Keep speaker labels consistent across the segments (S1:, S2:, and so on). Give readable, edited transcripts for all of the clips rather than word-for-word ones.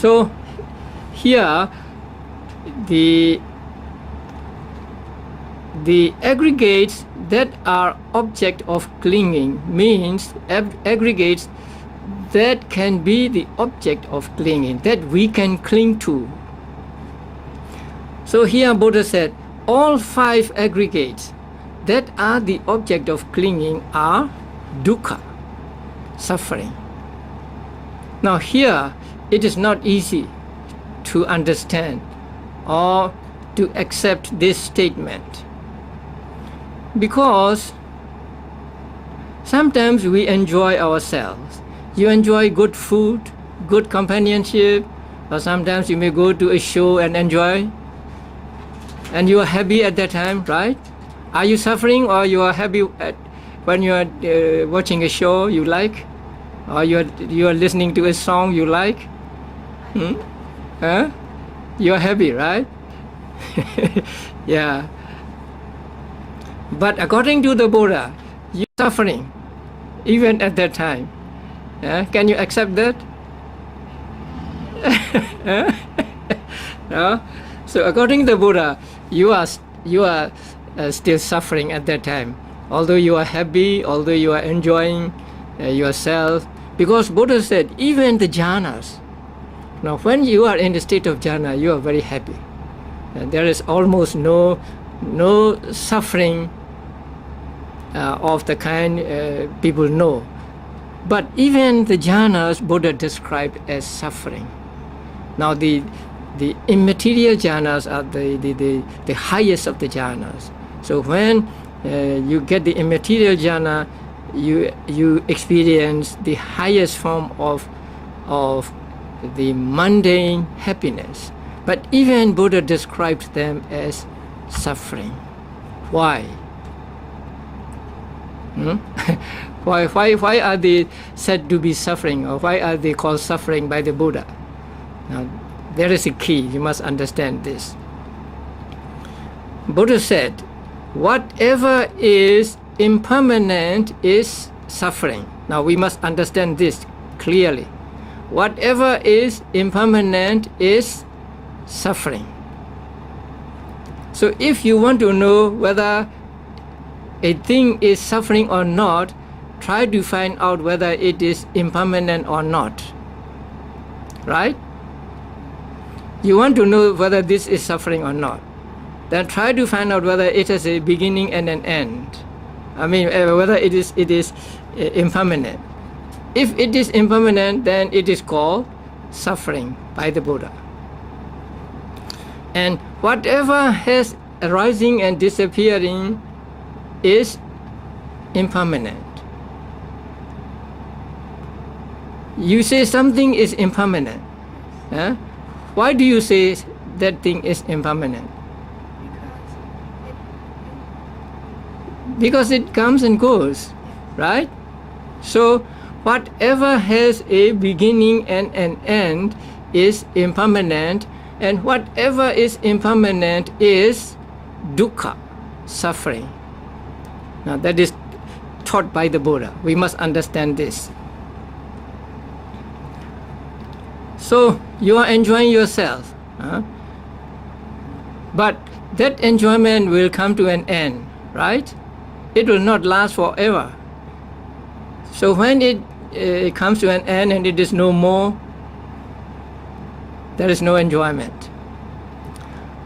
S1: So here the aggregates that are object of clinging means aggregates that can be the object of clinging, that we can cling to. So here Buddha said, all 5 aggregates that are the object of clinging are dukkha, suffering. Now here, it is not easy to understand or to accept this statement, because sometimes we enjoy ourselves. You enjoy good food, good companionship, or sometimes you may go to a show and enjoy, and you are happy at that time, right? Are you suffering, or you are happy when you are watching a show you like, or you are listening to a song you like? Huh? You are happy, right? Yeah. But according to the Buddha, you are suffering even at that time. Can you accept that? No? So according to the Buddha, you are still suffering at that time, although you are happy, although you are enjoying yourself, because Buddha said even the jhanas. Now when you are in the state of jhana, you are very happy. There is almost no suffering of the kind people know. But even the jhanas Buddha described as suffering. Now the immaterial jhanas are the highest of the jhanas. So when you get the immaterial jhana, you experience the highest form of the mundane happiness. But even Buddha describes them as suffering. Why? Why are they said to be suffering, or why are they called suffering by the Buddha? Now, there is a key. You must understand this. Buddha said, whatever is impermanent is suffering. Now we must understand this clearly. Whatever is impermanent is suffering. So if you want to know whether a thing is suffering or not, try to find out whether it is impermanent or not. Right? You want to know whether this is suffering or not, then try to find out whether it has a beginning and an end. I mean, whether it is impermanent. If it is impermanent, then it is called suffering by the Buddha. And whatever has arising and disappearing is impermanent. You say something is impermanent. Why do you say that thing is impermanent? Because it comes and goes, right? So whatever has a beginning and an end is impermanent, and whatever is impermanent is dukkha, suffering. Now that is taught by the Buddha. We must understand this. So you are enjoying yourself, but that enjoyment will come to an end, right? It will not last forever. So when it comes to an end and it is no more, there is no enjoyment.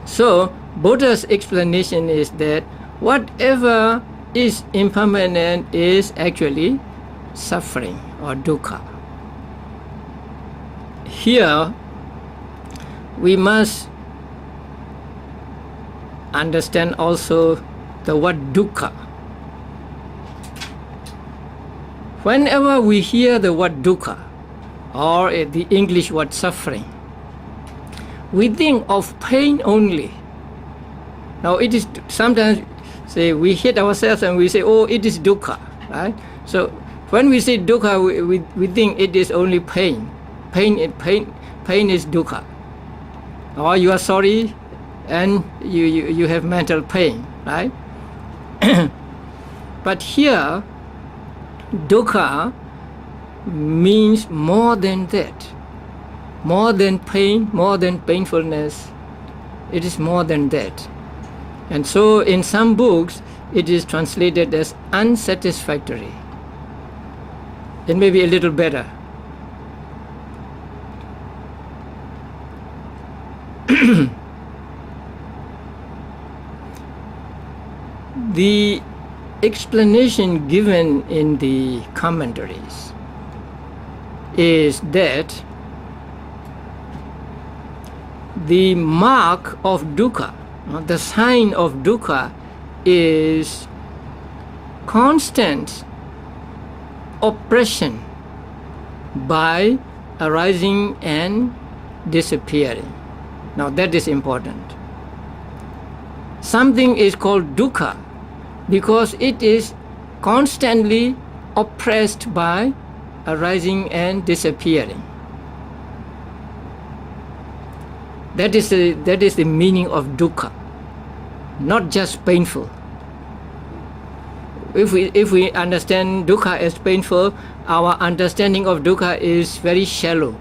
S1: So Buddha's explanation is that whatever is impermanent is actually suffering or dukkha. Here we must understand also the word dukkha. Whenever we hear the word dukkha or the English word suffering, we think of pain only. Now it is sometimes say we hit ourselves and we say, oh, it is dukkha, right? So when we say dukkha, we think it is only pain. Pain is dukkha. Or you are sorry and you have mental pain, right? But here, dukkha means more than that. more than pain, more than painfulness. It is more than that. And so in some books, it is translated as unsatisfactory. It may be a little better. The explanation given in the commentaries is that the mark of dukkha, the sign of dukkha, is constant oppression by arising and disappearing. Now that is important. Something is called dukkha because it is constantly oppressed by arising and disappearing. That is the meaning of dukkha, not just painful. If we understand dukkha as painful, our understanding of dukkha is very shallow.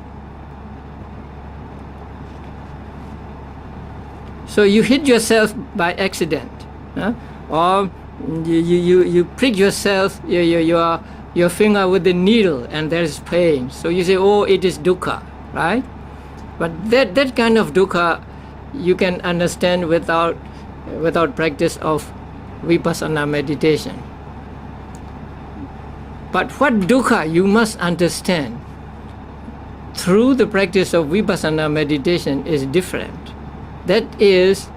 S1: So you hit yourself by accident, or you prick yourself your finger with a needle and there is pain. So you say, oh, it is dukkha, right? But that kind of dukkha you can understand without practice of vipassana meditation. But what dukkha you must understand through the practice of vipassana meditation is different. That is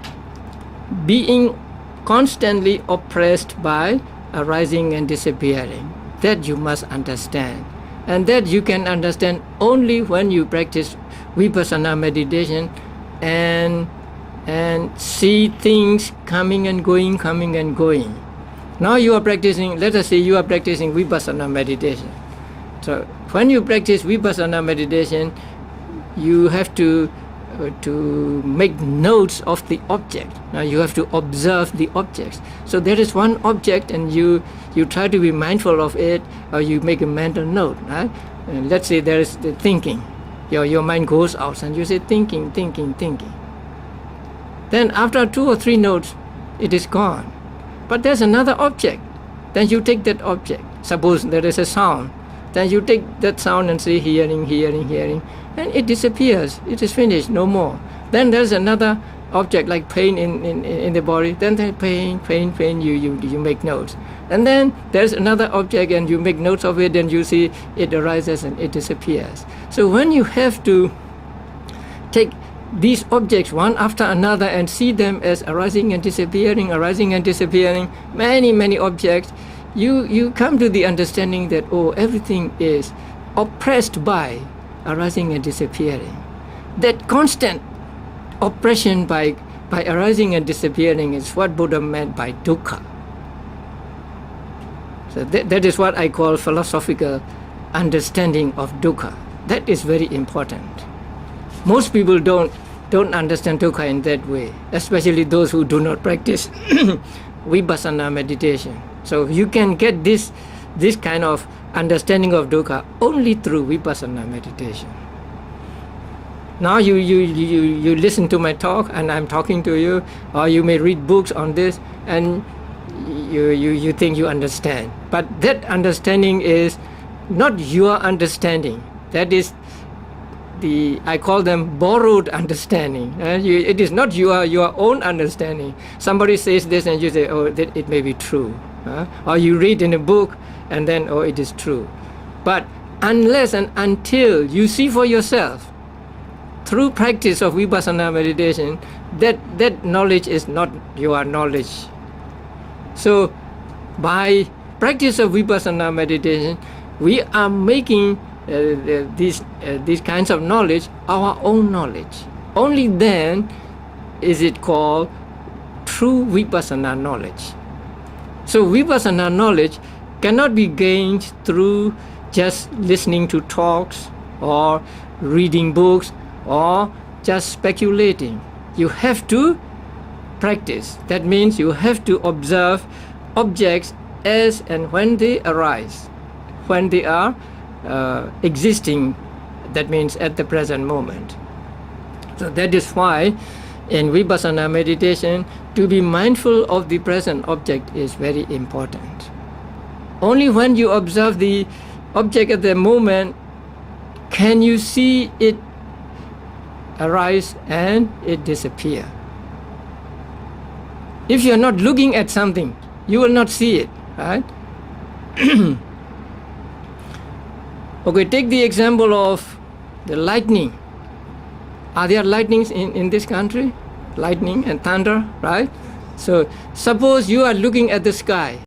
S1: being constantly oppressed by arising and disappearing. That you must understand. And that you can understand only when you practice vipassana meditation and see things coming and going, coming and going. Now you are practicing, let us say you are practicing vipassana meditation. So when you practice vipassana meditation, you have to make notes of the object. Now you have to observe the objects. So there is one object and you try to be mindful of it, or you make a mental note, right? And let's say there is the thinking. Your mind goes out and you say thinking. Then after 2 or 3 notes, it is gone. But there's another object. Then you take that object. Suppose there is a sound. Then you take that sound and say hearing, and it disappears. It is finished, no more. Then there's another object like pain in the body. Then there's pain, you make notes. And then there's another object and you make notes of it and you see it arises and it disappears. So when you have to take these objects one after another and see them as arising and disappearing, many objects, you come to the understanding that, oh, everything is oppressed by arising and disappearing. That constant oppression by arising and disappearing is what Buddha meant by dukkha. So that is what I call philosophical understanding of dukkha. That is very important. Most people don't understand dukkha in that way, especially those who do not practice vipassana meditation. So you can get this kind of understanding of dukkha only through vipassana meditation. Now you listen to my talk and I'm talking to you, or you may read books on this and you think you understand. But that understanding is not your understanding. That is I call them borrowed understanding. It is not your own understanding. Somebody says this and you say, oh, it may be true. Or you read in a book and then, oh, it is true. But unless and until you see for yourself, through practice of vipassana meditation, that knowledge is not your knowledge. So by practice of vipassana meditation, we are making these kinds of knowledge our own knowledge. Only then is it called true vipassana knowledge. So vipassana knowledge cannot be gained through just listening to talks or reading books or just speculating. You have to practice. That means you have to observe objects as and when they arise, when they are existing That means at the present moment. So that is why in Vipassana meditation, to be mindful of the present object is very important. Only when you observe the object at the moment can you see it arise and it disappear. If you are not looking at something, you will not see it, right? Okay, take the example of the lightning. Are there lightnings in this country? Lightning and thunder, right? So suppose you are looking at the sky.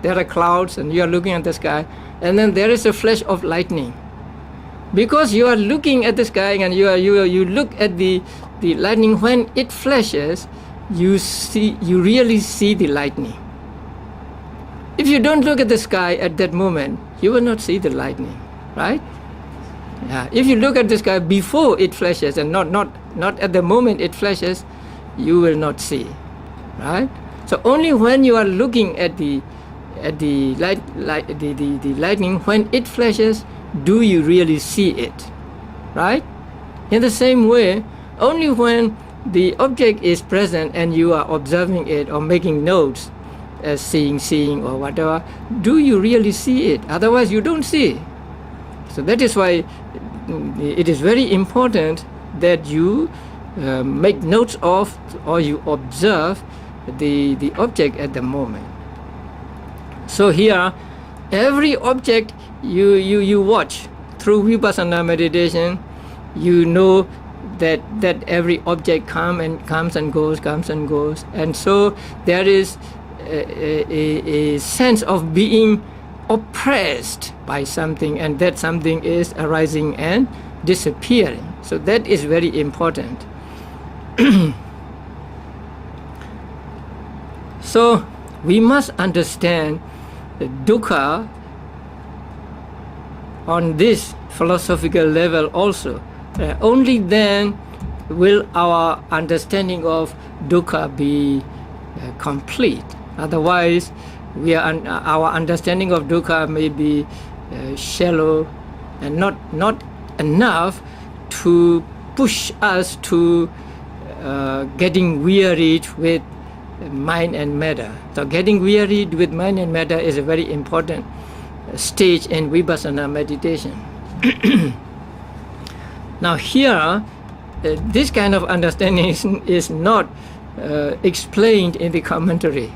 S1: There are clouds and you are looking at the sky, and then there is a flash of lightning. Because you are looking at the sky and you look at the lightning, when it flashes, you really see the lightning. If you don't look at the sky at that moment, you will not see the lightning, right? Yeah. If you look at the sky before it flashes and not at the moment it flashes, you will not see, right? So only when you are looking at the lightning, when it flashes, do you really see it, right? In the same way, only when the object is present and you are observing it or making notes as seeing or whatever, do you really see it? Otherwise you don't see. So that is why it is very important that you make notes of or you observe the object at the moment. So here, every object you watch through Vipassana meditation, you know that every object comes and goes, and so there is a sense of being oppressed by something, and that something is arising and disappearing. So that is very important. So we must understand the dukkha on this philosophical level also. Only then will our understanding of dukkha be complete. Otherwise, our understanding of dukkha may be shallow and not enough to push us to getting wearied with mind and matter. So getting wearied with mind and matter is a very important stage in Vipassana meditation. Now here, this kind of understanding is not explained in the commentary.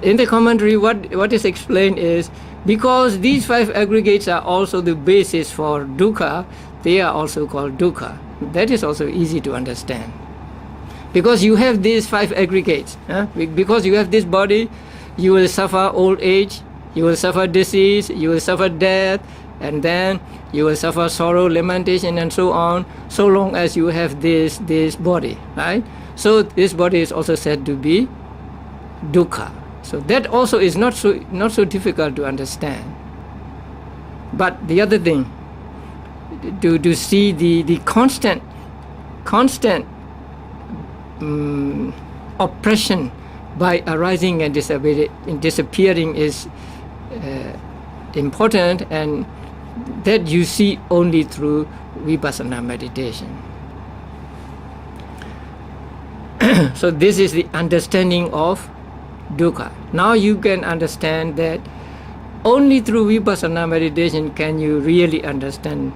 S1: In the commentary, what is explained is, because these five aggregates are also the basis for dukkha, they are also called dukkha. That is also easy to understand. Because you have these five aggregates, because you have this body, you will suffer old age, you will suffer disease, you will suffer death, and then you will suffer sorrow, lamentation, and so on, so long as you have this body, right? So this body is also said to be dukkha. So that also is not so difficult to understand. But the other thing, to see the constant oppression by arising and disappearing is important, and that you see only through Vipassana meditation. So this is the understanding of dukkha. Now you can understand that only through Vipassana meditation can you really understand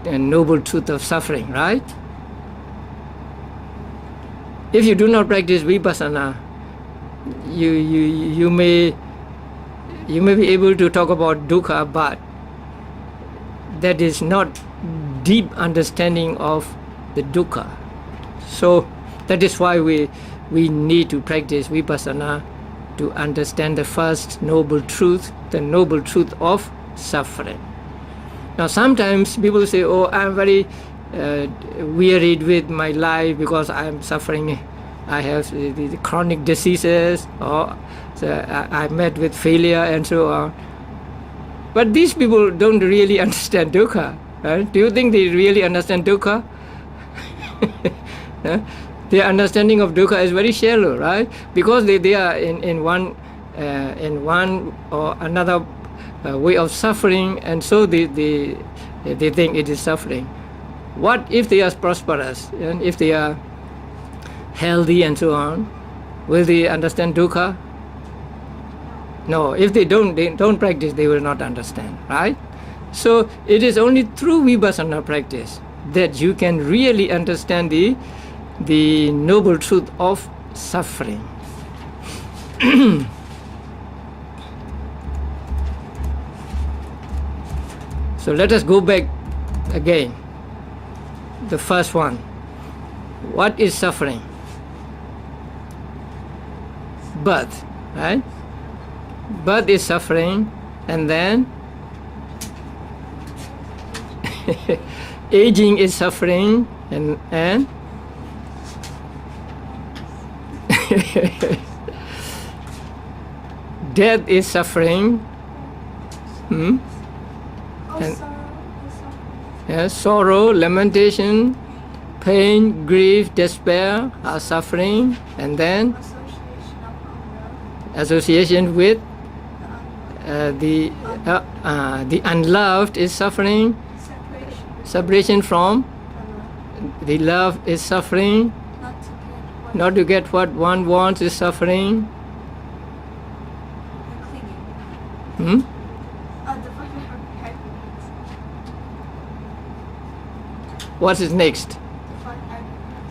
S1: the noble truth of suffering, right? If you do not practice Vipassana, you may be able to talk about dukkha, but that is not deep understanding of the dukkha. So that is why we need to practice Vipassana to understand the first noble truth, the noble truth of suffering. Now sometimes people say, oh, I'm very wearied with my life because I'm suffering, I have the chronic diseases, or I met with failure and so on. But these people don't really understand dukkha. Right? Do you think they really understand dukkha? Their understanding of dukkha is very shallow, right? Because they are in one or another way of suffering, and so they They think it is suffering. What if they are prosperous and if they are healthy and so on? Will they understand dukkha? No. If they don't practice, they will not understand, right? So it is only through vipassana practice that you can really understand the noble truth of suffering. So let us go back again. The first one. What is suffering? Birth, right? Birth is suffering, and then aging is suffering, and death is suffering. And sorrow, lamentation, pain, grief, despair are suffering, and then association with the unloved is suffering. Separation from the love is suffering. Not to get what one wants is suffering. What is next?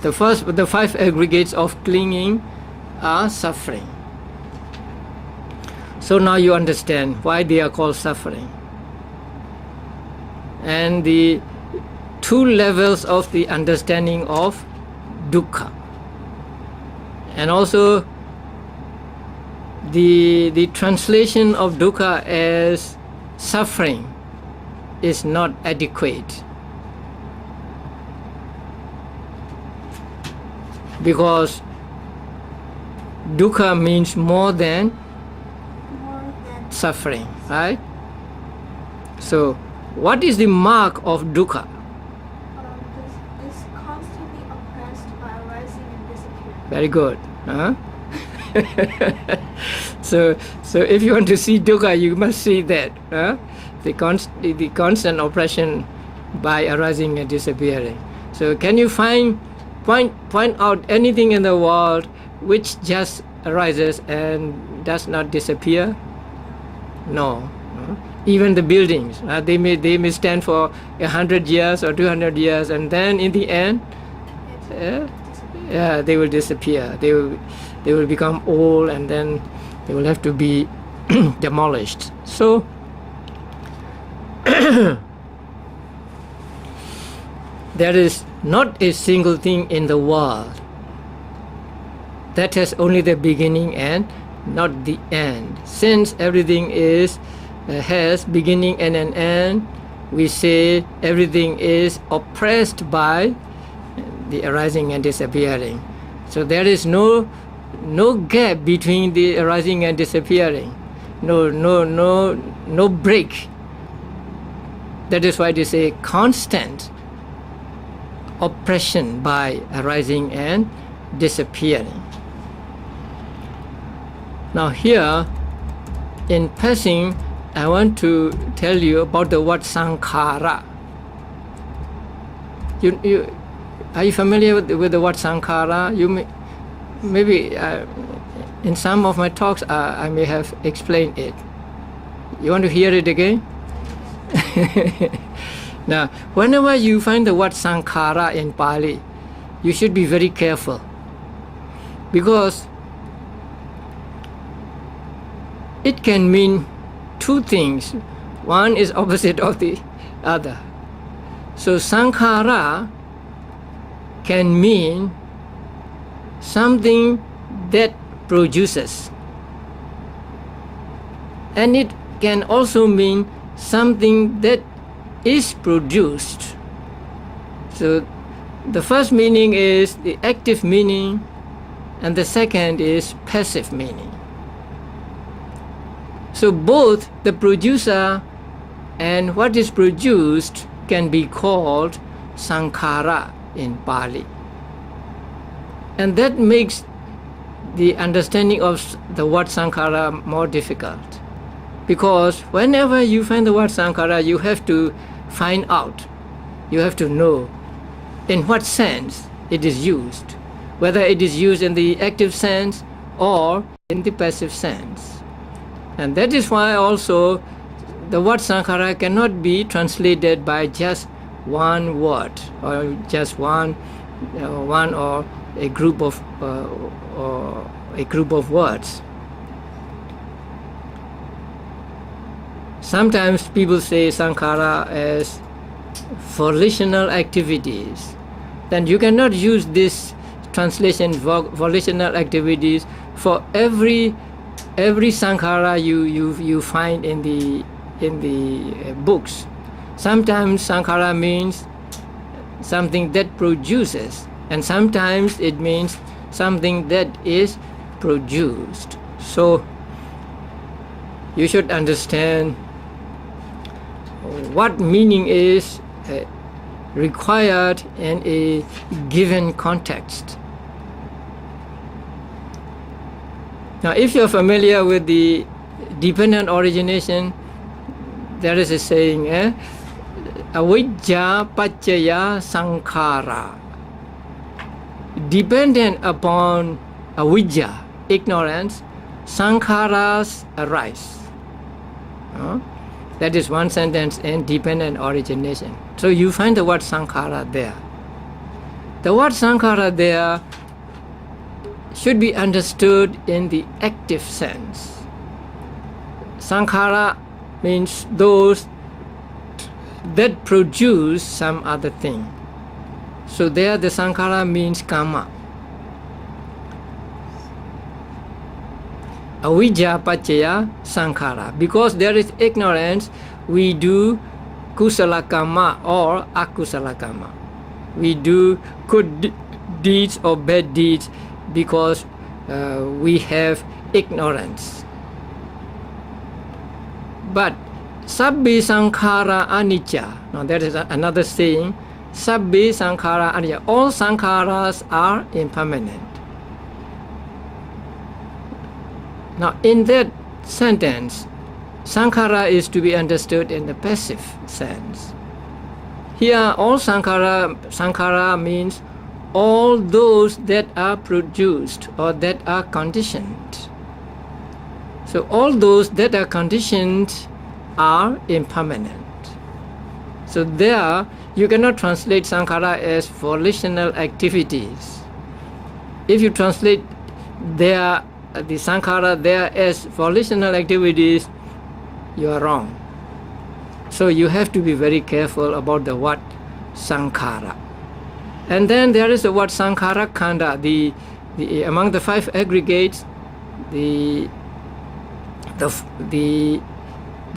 S1: The 5 aggregates of clinging are suffering. So now you understand why they are called suffering. And the 2 levels of the understanding of dukkha. And also the translation of dukkha as suffering is not adequate. Because dukkha means more than suffering, right? So, what is the mark of dukkha?
S2: Is constantly oppressed by arising and disappearing.
S1: Very good. So if you want to see dukkha, you must see that. The constant oppression by arising and disappearing. So can you point out anything in the world which just arises and does not disappear? No. Even the buildings, they may stand for 100 years or 200 years, and then in the end, they will disappear. They will become old, and then they will have to be demolished. So there is not a single thing in the world that has only the beginning and not the end. Since everything has beginning and an end, we say everything is oppressed by the arising and disappearing. So there is no gap between the arising and disappearing. No break. That is why they say constant oppression by arising and disappearing. Now here, in passing, I want to tell you about the word sankhara. Are you familiar with the word sankhara? Maybe in some of my talks I may have explained it. You want to hear it again? Now, whenever you find the word sankhara in Pali, you should be very careful, because it can mean 2 things. One is opposite of the other. So sankhara can mean something that produces, and it can also mean something that is produced. So the first meaning is the active meaning, and the second is passive meaning. So both the producer and what is produced can be called sankhara in Pali. And that makes the understanding of the word sankhara more difficult. Because whenever you find the word sankhara, you have to find out. You have to know in what sense it is used, whether it is used in the active sense or in the passive sense. And that is why also the word sankhara cannot be translated by just one word or just one or a group of words. Sometimes people say sankhara as volitional activities. Then you cannot use this translation volitional activities for every sankhara you find in the books. Sometimes sankhara means something that produces, and sometimes it means something that is produced. So you should understand what meaning is required in a given context. Now, if you're familiar with the dependent origination, there is a saying, avijja paccaya sankhara. Dependent upon avijja, ignorance, sankharas arise. That is one sentence in dependent origination. So you find the word sankhara there. The word sankhara there should be understood in the active sense. Sankhara means those that produce some other thing. So there the sankhara means karma. Avijja paccaya sankhara. Because there is ignorance, we do kusala karma or akusala karma. We do good deeds or bad deeds because we have ignorance. But sabbe sankhara anicca. Now that is another saying. Sabbe sankhara anicca. All sankharas are impermanent. Now in that sentence, sankhara is to be understood in the passive sense. Here all sankhara means all those that are produced or that are conditioned. So all those that are conditioned are impermanent. So there you cannot translate sankhara as volitional activities. If you translate the sankhara there as volitional activities, you are wrong. So you have to be very careful about the word sankhara. And then there is the word sankhara khanda. Among the five aggregates, the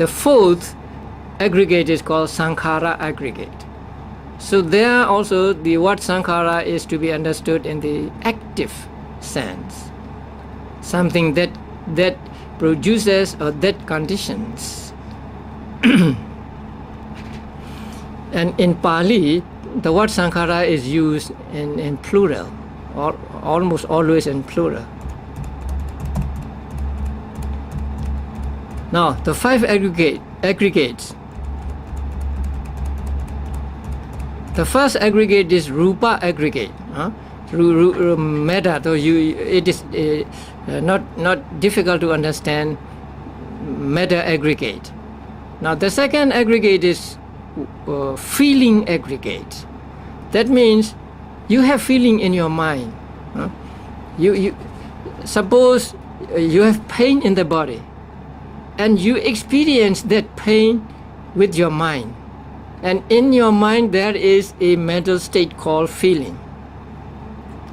S1: fourth aggregate is called sankhara aggregate. So there also the word sankhara is to be understood in the active sense. Something that produces or that conditions. And in Pali, the word sankhara is used in plural, or almost always in plural. Now, the five aggregates. The first aggregate is rupa aggregate. Metta, so it is not difficult to understand metta aggregate. Now, the second aggregate is feeling aggregate. That means you have feeling in your mind. You suppose you have pain in the body, and you experience that pain with your mind, and in your mind there is a mental state called feeling.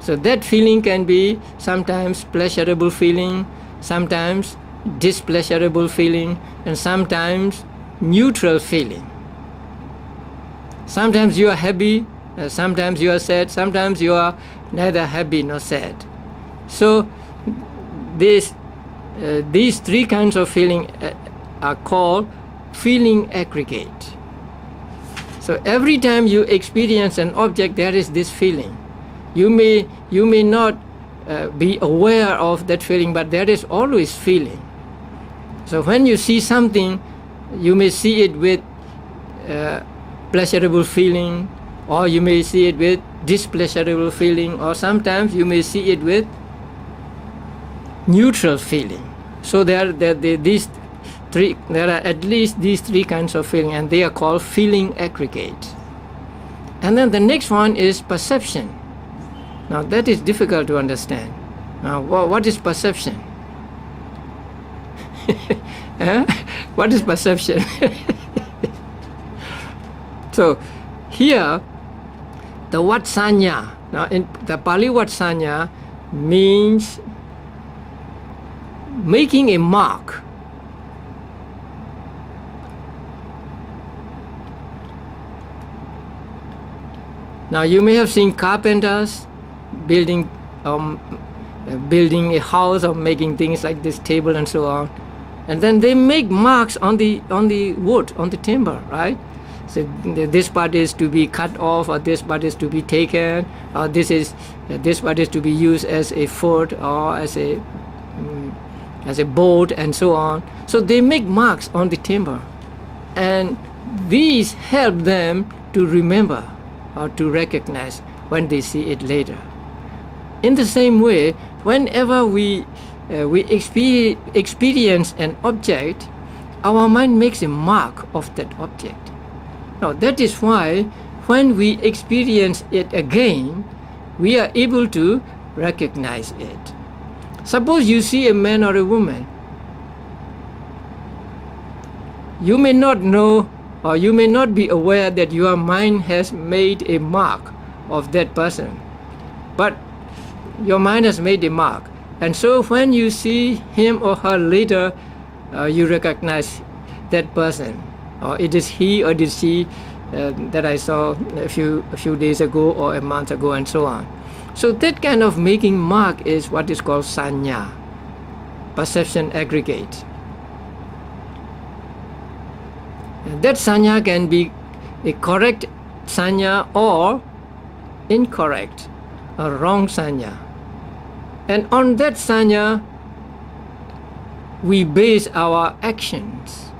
S1: So that feeling can be sometimes pleasurable feeling, sometimes displeasurable feeling, and sometimes neutral feeling. Sometimes you are happy, sometimes you are sad, sometimes you are neither happy nor sad. So these three kinds of feeling are called feeling aggregate. So every time you experience an object, there is this feeling. You may not be aware of that feeling, but there is always feeling. So when you see something, you may see it with pleasurable feeling, or you may see it with displeasurable feeling, or sometimes you may see it with neutral feeling. So there are at least these three kinds of feeling, and they are called feeling aggregates. And then the next one is perception. Now that is difficult to understand. Now what is perception? What is perception? So here the word sanya, now in the Pali word sanya means making a mark. Now you may have seen carpenters building a house or making things like this table and so on, and then they make marks on the wood, on the timber, right? So this part is to be cut off, or this part is to be taken, or this part is to be used as a foot or as a board and so on. So they make marks on the timber, and these help them to remember or to recognize when they see it later. In the same way, whenever we experience an object, our mind makes a mark of that object. Now that is why when we experience it again, we are able to recognize it. Suppose you see a man or a woman. You may not know, or you may not be aware that your mind has made a mark of that person, but your mind has made a mark, and so when you see him or her later, you recognize that person, or it is he or it is she that I saw a few days ago or a month ago, and so on. So that kind of making mark is what is called sanya, perception aggregate. And that sanya can be a correct sanya or incorrect or wrong sanya. And on that sanya, we base our actions.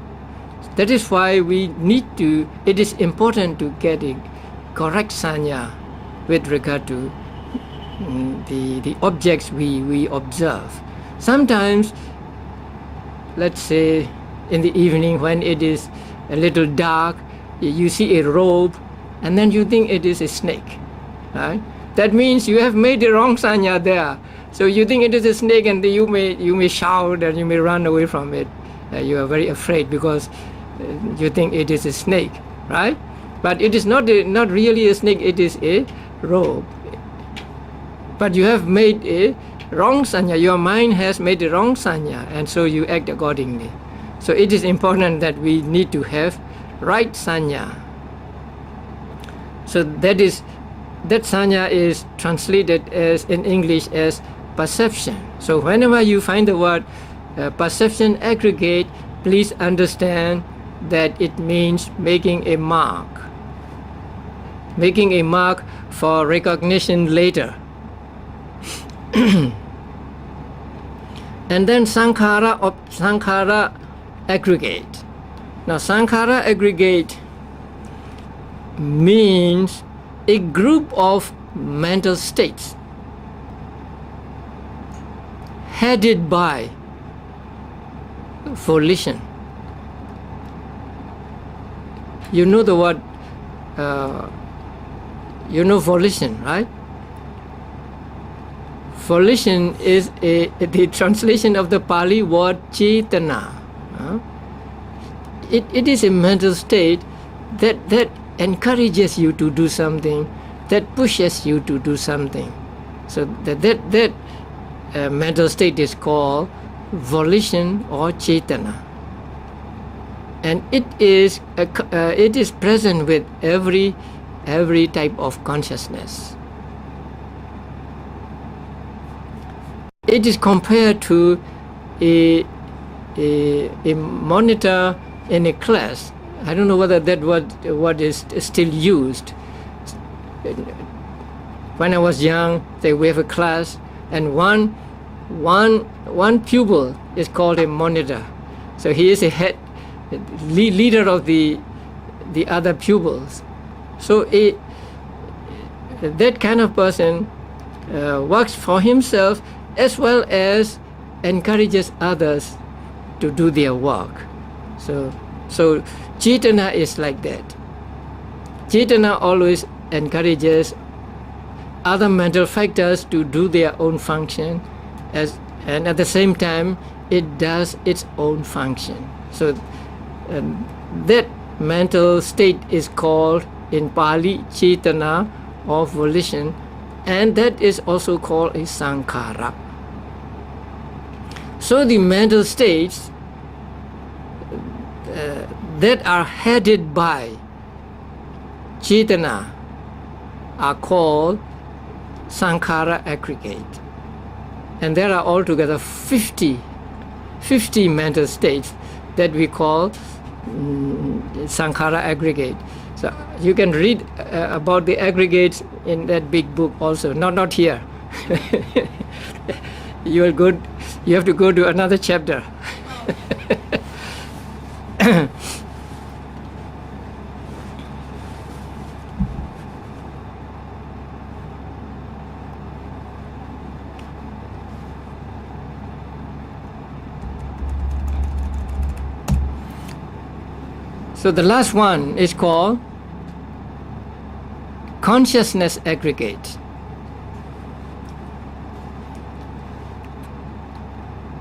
S1: That is why it is important to get a correct sanya with regard to the objects we observe. Sometimes, let's say in the evening when it is a little dark, you see a robe, and then you think it is a snake, right? That means you have made the wrong sanya there. So you think it is a snake, and you may shout and you may run away from it. You are very afraid because you think it is a snake, right? But it is not really a snake. It is a robe. But you have made a wrong sanya. Your mind has made a wrong sanya, and so you act accordingly. So it is important that we need to have right sanya. So that sanya is translated as in English as perception. So whenever you find the word perception aggregate, please understand that it means making a mark for recognition later. And then sankhara aggregate. Now sankhara aggregate means a group of mental states headed by volition. You know the word, volition, right? Volition is the translation of the Pali word cetana. It is a mental state that encourages you to do something, that pushes you to do something. So that mental state is called volition or cetana, and it is present with every type of consciousness. It is compared to a monitor in a class. I don't know whether that word is still used. When I was young, we have a class, and one pupil is called a monitor. So he is a leader of the the other pupils. So that kind of person works for himself as well as encourages others to do their work. So Chaitana is like that. Chaitana always encourages other mental factors to do their own function, and at the same time it does its own function. So that mental state is called in Pali Chaitana or volition, and that is also called a sankhara. So the mental states that are headed by Chaitana are called sankhara aggregate. And there are altogether 50 mental states that we call sankhara aggregate. So you can read about the aggregates in that big book also. Not here. You have to go to another chapter. So the last one is called consciousness aggregate.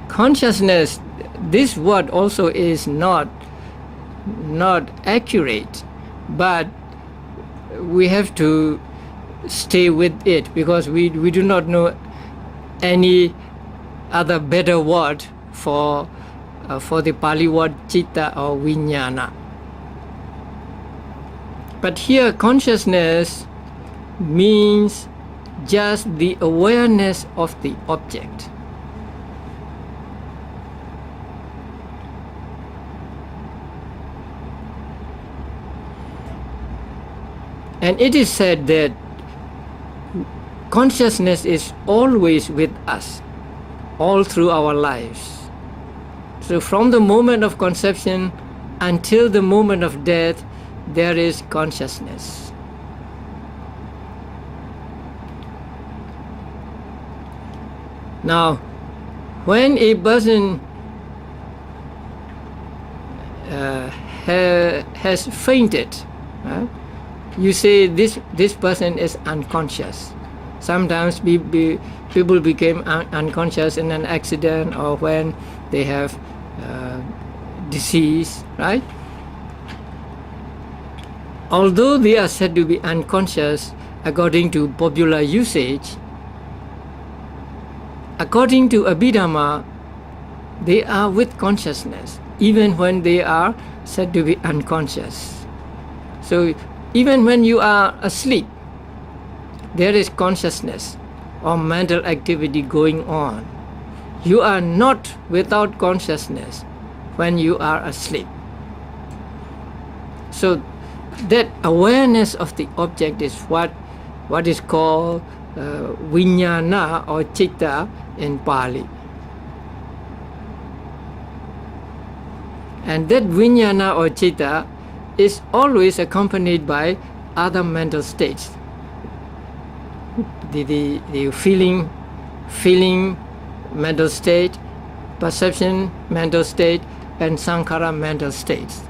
S1: Consciousness, this word also is not accurate, but we have to stay with it because we do not know any other better word for the Pali word chitta or vijnana. But here consciousness means just the awareness of the object. And it is said that consciousness is always with us, all through our lives. So from the moment of conception until the moment of death, there is consciousness. Now, when a person has fainted, you say this person is unconscious. Sometimes people become unconscious in an accident or when they have disease, right? Although they are said to be unconscious according to popular usage, according to Abhidhamma, they are with consciousness even when they are said to be unconscious. So even when you are asleep, there is consciousness or mental activity going on. You are not without consciousness when you are asleep. So that awareness of the object is what is called vijnana or chitta in Pali. And that vijnana or chitta is always accompanied by other mental states. The feeling mental state, perception mental state, and sankhara mental states.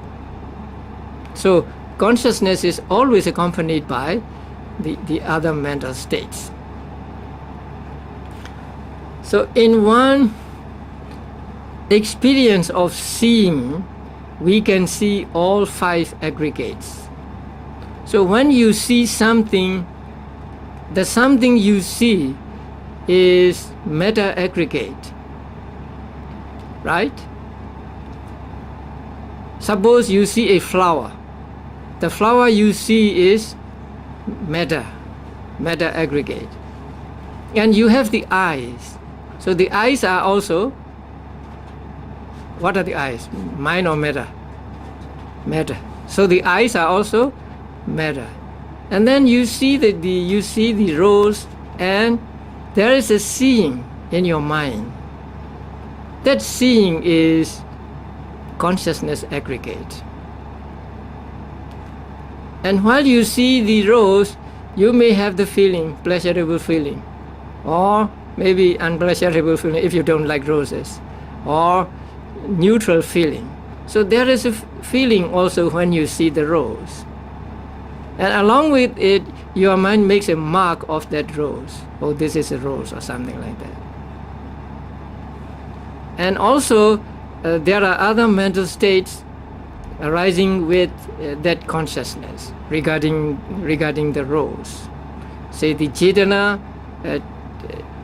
S1: So consciousness is always accompanied by the other mental states. So in one experience of seeing, we can see all 5 aggregates. So when you see something, the something you see is meta aggregate, right? Suppose you see a flower. The flower you see is meta aggregate. And you have the eyes. So the eyes are also, what are the eyes? Mind or meta? Meta. So the eyes are also meta. And then you see the rose, and there is a seeing in your mind. That seeing is consciousness aggregate. And while you see the rose, you may have the feeling, pleasurable feeling, or maybe unpleasurable feeling if you don't like roses, or neutral feeling. So there is a feeling also when you see the rose. And along with it, your mind makes a mark of that rose. Oh, this is a rose, or something like that. And also, there are other mental states arising with that consciousness regarding the rose. Say the Chetana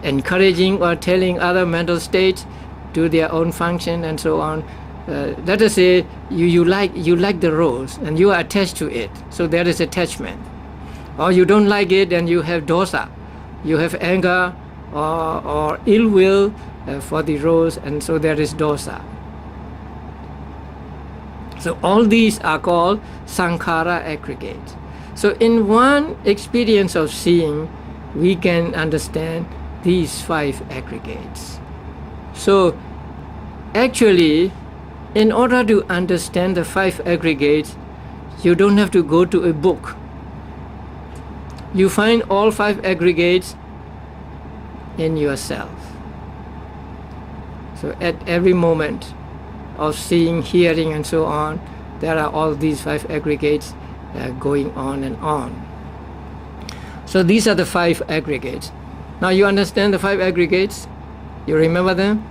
S1: encouraging or telling other mental states do their own function and so on. Let us say you like the rose and you are attached to it, so there is attachment. Or you don't like it and you have dosa, you have anger or ill will for the rose, and so there is dosa. So all these are called sankhara aggregates. So in one experience of seeing, we can understand these 5 aggregates. So actually, in order to understand the 5 aggregates, you don't have to go to a book. You find all 5 aggregates in yourself. So at every moment of seeing, hearing, and so on, there are all these 5 aggregates going on and on. So these are the 5 aggregates. Now you understand the 5 aggregates? You remember them?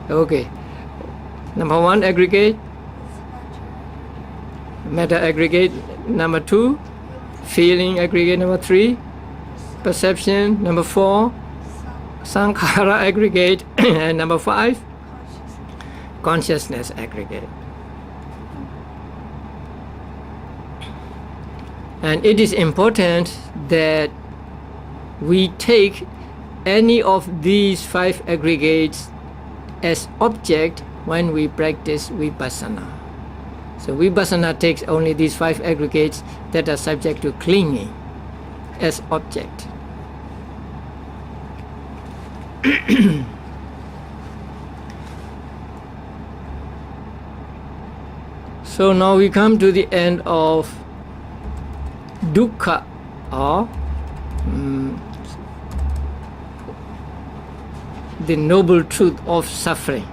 S1: Okay. Number 1 aggregate, meta aggregate. Number 2, feeling aggregate. Number 3, perception. Number 4, sankhara aggregate. And number 5, consciousness aggregate. And it is important that we take any of these 5 aggregates as object when we practice vipassana. So vipassana takes only these 5 aggregates that are subject to clinging as object. So now we come to the end of dukkha, or the noble truth of suffering.